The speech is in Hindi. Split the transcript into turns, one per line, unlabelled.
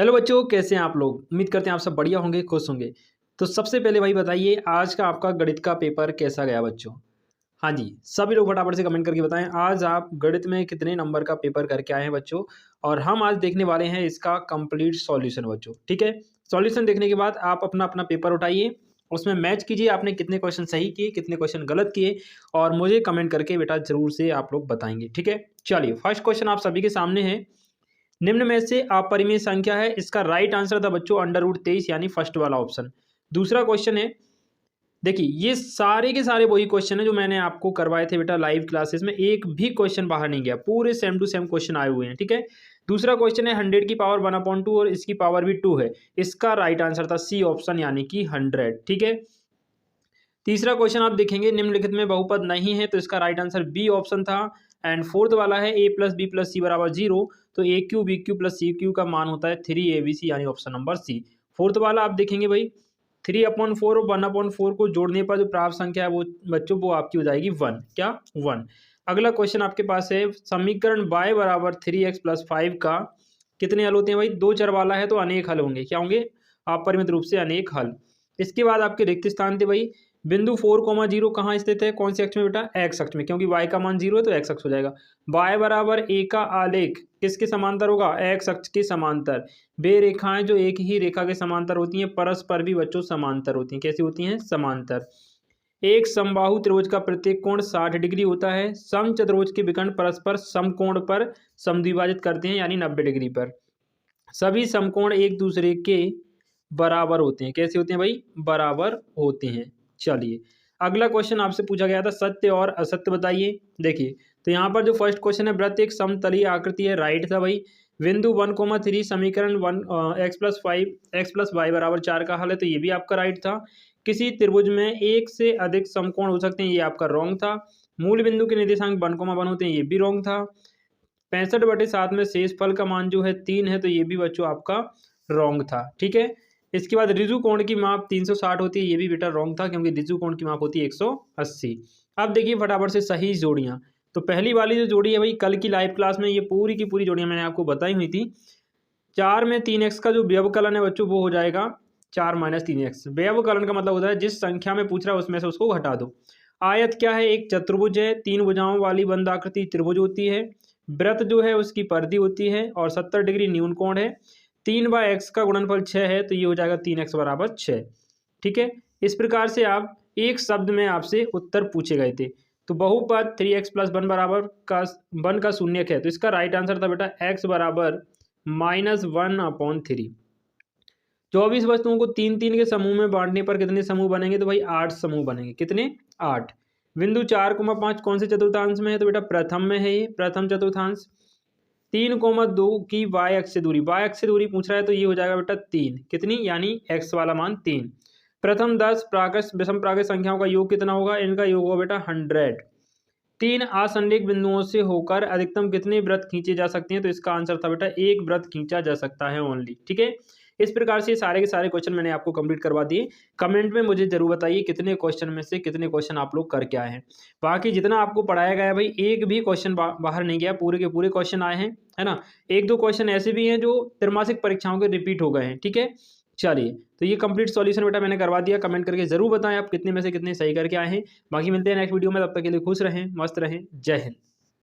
हेलो बच्चों, कैसे हैं आप लोग। उम्मीद करते हैं आप सब बढ़िया होंगे, खुश होंगे। तो सबसे पहले भाई बताइए, आज का आपका गणित का पेपर कैसा गया बच्चों। हाँ जी, सभी लोग फटाफट से कमेंट करके बताएं आज आप गणित में कितने नंबर का पेपर करके आए हैं बच्चों। और हम आज देखने वाले हैं इसका कंप्लीट सॉल्यूशन बच्चों। ठीक है, सॉल्यूशन देखने के बाद आप अपना अपना पेपर उठाइए, उसमें मैच कीजिए आपने कितने क्वेश्चन सही किए, कितने क्वेश्चन गलत किए, और मुझे कमेंट करके बेटा जरूर से आप लोग बताएंगे। ठीक है, चलिए फर्स्ट क्वेश्चन आप सभी के सामने है। निम्न में से अपरिमेय संख्या है, इसका राइट आंसर था बच्चों √23 यानी फर्स्ट वाला ऑप्शन। दूसरा क्वेश्चन है, देखिए ये सारे के सारे वही क्वेश्चन है जो मैंने आपको करवाए थे बेटा लाइव क्लासेस में, एक भी क्वेश्चन बाहर नहीं गया, पूरे सेम टू सेम क्वेश्चन आए हुए हैं। ठीक है, दूसरा क्वेश्चन है 100 की पावर 1/2 और इसकी पावर भी 2 है, इसका राइट आंसर था सी ऑप्शन यानी कि 100। ठीक है, तीसरा क्वेश्चन आप देखेंगे निम्नलिखित में बहुपद नहीं है, तो इसका राइट आंसर बी ऑप्शन था। एंड फोर्थ वाला है a + b + c = 0, तो a³ b³ + c³ का मान होता है 3abc यानी ऑप्शन नंबर सी। फोर्थ वाला आप देखेंगे भाई 3/4 और 1/4 को जोड़ने पर जो प्राप्त संख्या है वो बच्चों वो आपकी हो जाएगी 1। क्या 1। अगला क्वेश्चन आपके पास है, समीकरण y = 3x + 5 का कितने हल होते हैं भाई। दो चर वाला है तो अनेक हल होंगे। क्या होंगे, अपरिमित रूप से अनेक हल। इसके बाद आपके रिक्त स्थान थे भाई, बिंदु 4,0 कहाँ स्थित है, कौन से अक्ष में बेटा, एक्स अक्ष में, क्योंकि y का मान 0 है तो एक्स अक्ष हो जाएगा। y = a का आलेख किसके समांतर होगा, एक्स अक्ष के समांतर। बे रेखाएं जो एक ही रेखा के समांतर होती हैं परस्पर भी बच्चों समांतर होती हैं। कैसी होती हैं, समांतर। एक समबाहु त्रिभुज का प्रत्येक कोण 60 डिग्री होता है। समचतुर्भुज के विकर्ण परस्पर समकोण पर समद्विभाजित करते हैं यानी 90 डिग्री पर। सभी समकोण एक दूसरे के बराबर होते हैं। कैसे होते हैं भाई, बराबर होते हैं। चलिए अगला क्वेश्चन आपसे पूछा गया था, सत्य और असत्य बताइए। देखिए तो यहाँ पर जो फर्स्ट क्वेश्चन है, वृत्त एक समतलीय आकृति है, राइट था भाई। बिंदु 1,3 समीकरण x + 5 x + y = 4 का हल है, तो ये भी आपका राइट था। किसी त्रिभुज में एक से अधिक समकोण हो सकते हैं, ये आपका रॉन्ग था। मूल बिंदु के निर्देशांक 1,1 होते हैं, ये भी रॉन्ग था। 65/7 में शेष फल का मान जो है 3 है, तो ये भी बच्चों आपका रॉन्ग था। ठीक है, इसके बाद ऋजु कोण की माप 360 होती है, ये भी बेटा रॉन्ग था क्योंकि ऋजु कोण की माप होती है 180। अब देखिए फटाफट से सही जोड़ियां। तो पहली वाली जो जोड़ी है भाई, कल की लाइव क्लास में ये पूरी की पूरी जोड़ियां मैंने आपको बताई हुई थी। 4 में 3x का जो व्यवकलन है बच्चों वो हो जाएगा 4 - 3x। व्यवकलन का मतलब होता है जिस संख्या में पूछ रहा है उसमें से उसको घटा दो। आयत क्या है, एक चतुर्भुज है, 3 भुजाओं वाली बंद आकृति त्रिभुज होती है। वृत्त जो है उसकी परिधि होती है और 70 डिग्री न्यून कोण है। 3/x का गुणनफल 6 है, तो ये हो जाएगा 3x = 6। ठीक है, इस प्रकार से आप एक शब्द में आपसे उत्तर पूछे गए थे। तो बहुपद 3x + 1 बराबर का 1 का शून्यक है, तो इसका राइट आंसर था बेटा x = -1/3। 24 वस्तुओं को 3-3 के समूह में बांटने पर कितने समूह बनेंगे, तो भाई 8 समूह बनेंगे। कितने, 8। बिंदु 4,5 कौन से चतुर्थांश में है, तो बेटा प्रथम में है, ये प्रथम चतुर्थांश। 3,2 की y अक्ष से दूरी, y अक्ष से दूरी पूछ रहा है तो ये हो जाएगा बेटा 3। कितनी, यानी x वाला मान 3। प्रथम 10 प्राकृत विषम प्राकृत संख्याओं का योग कितना होगा, इनका योग होगा बेटा 100। 3 असंरेख बिंदुओं से होकर अधिकतम कितने व्रत खींचे जा सकते हैं, तो इसका आंसर था बेटा एक व्रत खींचा जा सकता है ओनली। ठीक है, इस प्रकार से सारे के सारे क्वेश्चन मैंने आपको कंप्लीट करवा दिए। कमेंट में मुझे जरूर बताइए कितने क्वेश्चन में से कितने क्वेश्चन आप लोग करके आए हैं। बाकी जितना आपको पढ़ाया गया है भाई, एक भी क्वेश्चन बाहर नहीं गया, पूरे के पूरे क्वेश्चन आए हैं, है ना। एक दो क्वेश्चन ऐसे भी हैं जो त्रैमासिक परीक्षाओं के रिपीट हो गए हैं। ठीक है, चलिए तो ये कंप्लीट सॉल्यूशन बेटा मैंने करवा दिया। कमेंट करके जरूर बताएं आप कितने में से कितने सही करके आए हैं। बाकी मिलते हैं नेक्स्ट वीडियो में, तब तक के लिए खुश रहें, मस्त रहें, जय हिंद।